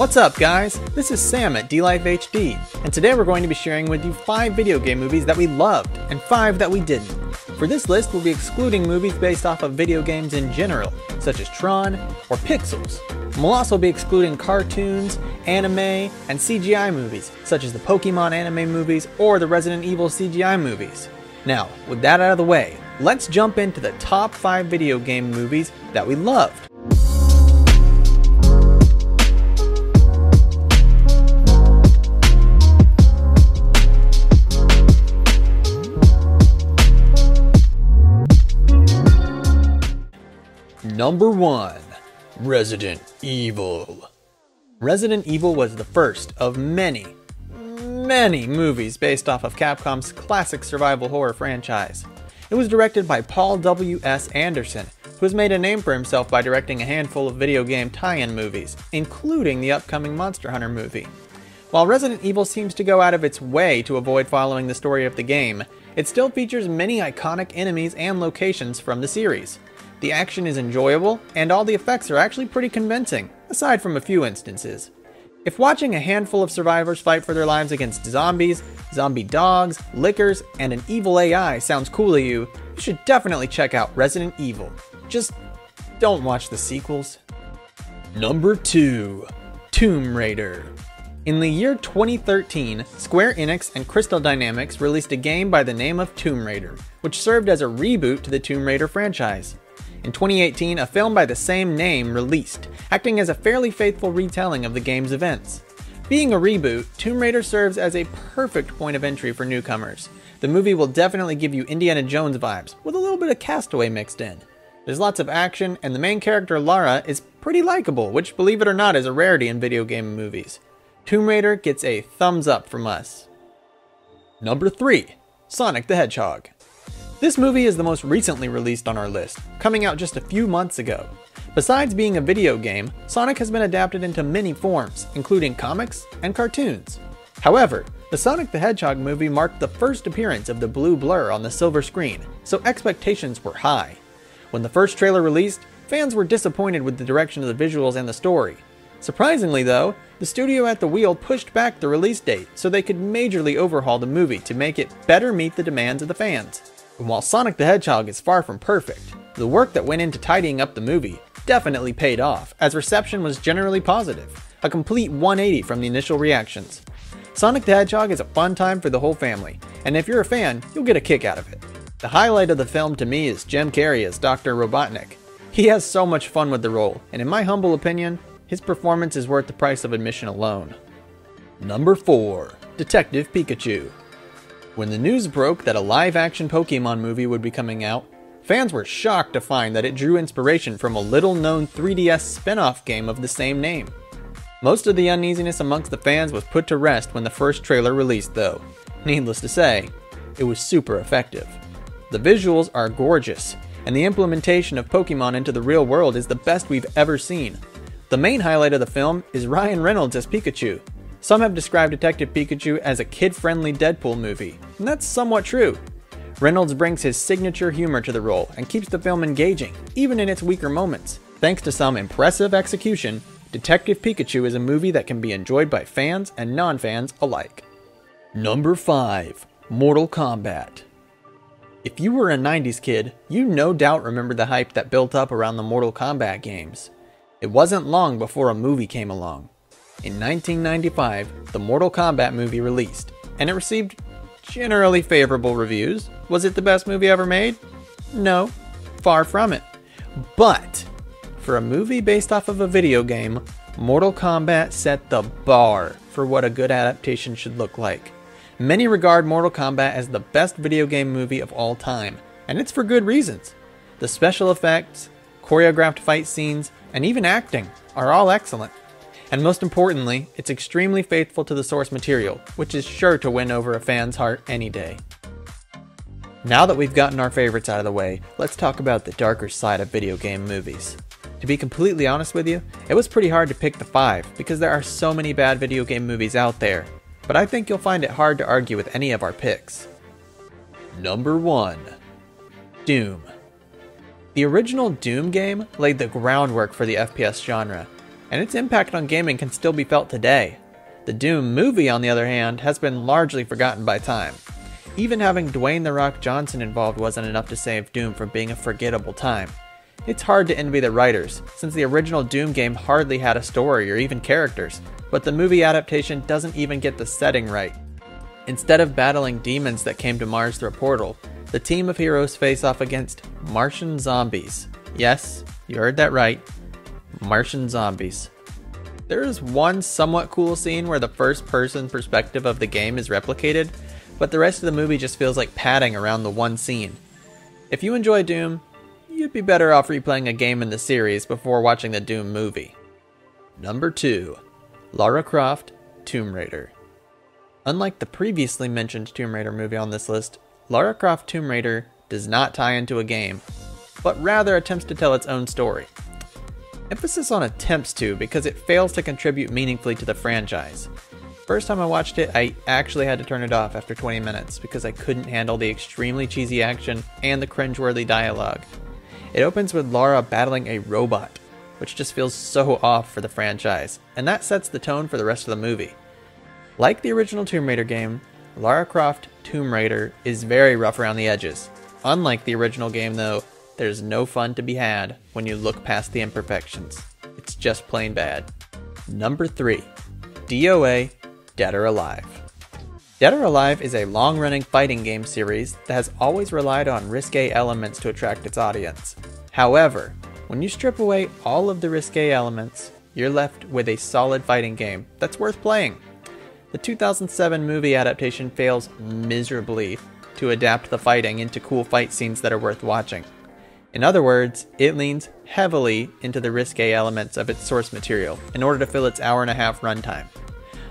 What's up guys, this is Sam at DLife HD, and today we're going to be sharing with you 5 video game movies that we loved, and 5 that we didn't. For this list we'll be excluding movies based off of video games in general, such as Tron or Pixels. And we'll also be excluding cartoons, anime, and CGI movies, such as the Pokemon anime movies or the Resident Evil CGI movies. Now, with that out of the way, let's jump into the top 5 video game movies that we loved. Number 1. Resident Evil. Resident Evil was the first of many movies based off of Capcom's classic survival horror franchise. It was directed by Paul W.S. Anderson, who has made a name for himself by directing a handful of video game tie-in movies, including the upcoming Monster Hunter movie. While Resident Evil seems to go out of its way to avoid following the story of the game, it still features many iconic enemies and locations from the series. The action is enjoyable, and all the effects are actually pretty convincing, aside from a few instances. If watching a handful of survivors fight for their lives against zombies, zombie dogs, lickers, and an evil AI sounds cool to you, you should definitely check out Resident Evil. Just don't watch the sequels. Number 2. Tomb Raider. In the year 2013, Square Enix and Crystal Dynamics released a game by the name of Tomb Raider, which served as a reboot to the Tomb Raider franchise. In 2018, a film by the same name released, acting as a fairly faithful retelling of the game's events. Being a reboot, Tomb Raider serves as a perfect point of entry for newcomers. The movie will definitely give you Indiana Jones vibes, with a little bit of Castaway mixed in. There's lots of action, and the main character Lara is pretty likable, which, believe it or not, is a rarity in video game movies. Tomb Raider gets a thumbs up from us. Number 3. Sonic the Hedgehog. This movie is the most recently released on our list, coming out just a few months ago. Besides being a video game, Sonic has been adapted into many forms, including comics and cartoons. However, the Sonic the Hedgehog movie marked the first appearance of the blue blur on the silver screen, so expectations were high. When the first trailer released, fans were disappointed with the direction of the visuals and the story. Surprisingly though, the studio at the wheel pushed back the release date so they could majorly overhaul the movie to make it better meet the demands of the fans. And while Sonic the Hedgehog is far from perfect, the work that went into tidying up the movie definitely paid off, as reception was generally positive, a complete 180 from the initial reactions. Sonic the Hedgehog is a fun time for the whole family, and if you're a fan, you'll get a kick out of it. The highlight of the film to me is Jim Carrey as Dr. Robotnik. He has so much fun with the role, and in my humble opinion, his performance is worth the price of admission alone. Number 4. Detective Pikachu. When the news broke that a live-action Pokemon movie would be coming out, fans were shocked to find that it drew inspiration from a little-known 3DS spin-off game of the same name. Most of the uneasiness amongst the fans was put to rest when the first trailer released though. Needless to say, it was super effective. The visuals are gorgeous, and the implementation of Pokemon into the real world is the best we've ever seen. The main highlight of the film is Ryan Reynolds as Pikachu. Some have described Detective Pikachu as a kid-friendly Deadpool movie, and that's somewhat true. Reynolds brings his signature humor to the role and keeps the film engaging, even in its weaker moments. Thanks to some impressive execution, Detective Pikachu is a movie that can be enjoyed by fans and non-fans alike. Number 5. Mortal Kombat. If you were a 90s kid, you no doubt remember the hype that built up around the Mortal Kombat games. It wasn't long before a movie came along. In 1995, the Mortal Kombat movie released, and it received generally favorable reviews. Was it the best movie ever made? No, far from it. But for a movie based off of a video game, Mortal Kombat set the bar for what a good adaptation should look like. Many regard Mortal Kombat as the best video game movie of all time, and it's for good reasons. The special effects, choreographed fight scenes, and even acting are all excellent. And most importantly, it's extremely faithful to the source material, which is sure to win over a fan's heart any day. Now that we've gotten our favorites out of the way, let's talk about the darker side of video game movies. To be completely honest with you, it was pretty hard to pick the 5 because there are so many bad video game movies out there, but I think you'll find it hard to argue with any of our picks. Number 1. Doom. The original Doom game laid the groundwork for the FPS genre. and its impact on gaming can still be felt today. The Doom movie, on the other hand, has been largely forgotten by time. Even having Dwayne "The Rock" Johnson involved wasn't enough to save Doom from being a forgettable time. It's hard to envy the writers, since the original Doom game hardly had a story or even characters, but the movie adaptation doesn't even get the setting right. Instead of battling demons that came to Mars through a portal, the team of heroes face off against Martian zombies. Yes, you heard that right. Martian zombies. There is one somewhat cool scene where the first-person perspective of the game is replicated, but the rest of the movie just feels like padding around the one scene. If you enjoy Doom, you'd be better off replaying a game in the series before watching the Doom movie. Number 2. Lara Croft, Tomb Raider. Unlike the previously mentioned Tomb Raider movie on this list, Lara Croft Tomb Raider does not tie into a game, but rather attempts to tell its own story. Emphasis on attempts to, because it fails to contribute meaningfully to the franchise. First time I watched it, I actually had to turn it off after 20 minutes because I couldn't handle the extremely cheesy action and the cringeworthy dialogue. It opens with Lara battling a robot, which just feels so off for the franchise, and that sets the tone for the rest of the movie. Like the original Tomb Raider game, Lara Croft Tomb Raider is very rough around the edges. Unlike the original game though, there's no fun to be had when you look past the imperfections. It's just plain bad. Number 3. DOA Dead or Alive. Dead or Alive is a long-running fighting game series that has always relied on risque elements to attract its audience. However, when you strip away all of the risque elements, you're left with a solid fighting game that's worth playing. The 2007 movie adaptation fails miserably to adapt the fighting into cool fight scenes that are worth watching. In other words, it leans heavily into the risque elements of its source material in order to fill its hour-and-a-half runtime.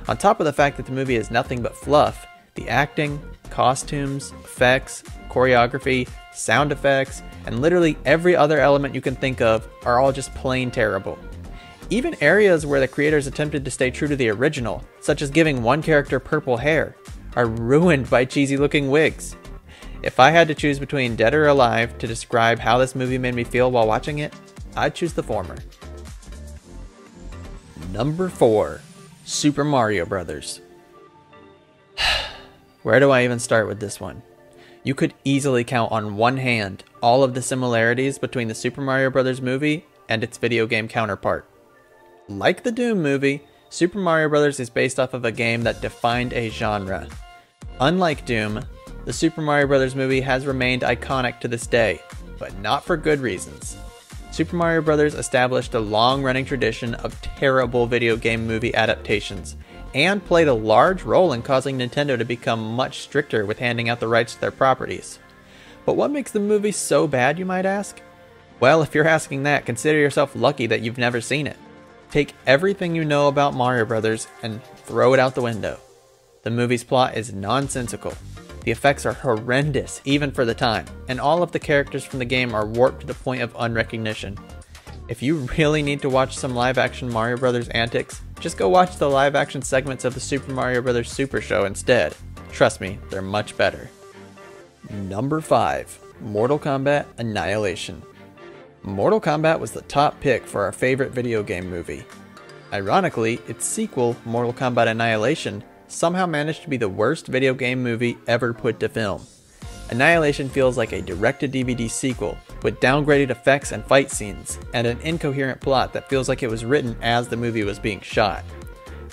On top of the fact that the movie is nothing but fluff, the acting, costumes, effects, choreography, sound effects, and literally every other element you can think of are all just plain terrible. Even areas where the creators attempted to stay true to the original, such as giving one character purple hair, are ruined by cheesy-looking wigs. If I had to choose between Dead or Alive to describe how this movie made me feel while watching it, I'd choose the former. Number 4. Super Mario Bros. Where do I even start with this one? You could easily count on one hand all of the similarities between the Super Mario Bros. Movie and its video game counterpart. Like the Doom movie, Super Mario Bros. Is based off of a game that defined a genre. Unlike Doom, the Super Mario Bros. Movie has remained iconic to this day, but not for good reasons. Super Mario Bros. Established a long-running tradition of terrible video game movie adaptations, and played a large role in causing Nintendo to become much stricter with handing out the rights to their properties. But what makes the movie so bad, you might ask? Well, if you're asking that, consider yourself lucky that you've never seen it. Take everything you know about Mario Bros. And throw it out the window. The movie's plot is nonsensical. The effects are horrendous, even for the time, and all of the characters from the game are warped to the point of unrecognition. If you really need to watch some live-action Mario Bros. Antics, just go watch the live-action segments of the Super Mario Bros. Super Show instead. Trust me, they're much better. Number 5. Mortal Kombat Annihilation. Mortal Kombat was the top pick for our favorite video game movie. Ironically, its sequel, Mortal Kombat Annihilation, somehow managed to be the worst video game movie ever put to film. Annihilation feels like a direct-to-DVD sequel, with downgraded effects and fight scenes, and an incoherent plot that feels like it was written as the movie was being shot.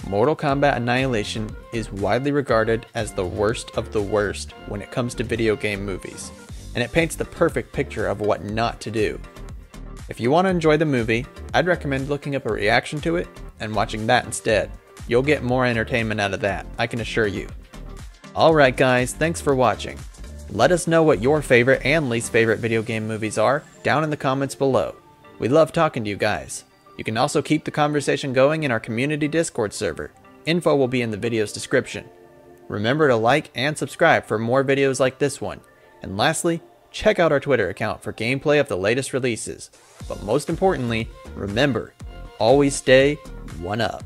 Mortal Kombat Annihilation is widely regarded as the worst of the worst when it comes to video game movies, and it paints the perfect picture of what not to do. If you want to enjoy the movie, I'd recommend looking up a reaction to it and watching that instead. You'll get more entertainment out of that, I can assure you. Alright guys, thanks for watching. Let us know what your favorite and least favorite video game movies are down in the comments below. We love talking to you guys. You can also keep the conversation going in our community Discord server. Info will be in the video's description. Remember to like and subscribe for more videos like this one. And lastly, check out our Twitter account for gameplay of the latest releases. But most importantly, remember, always stay one up.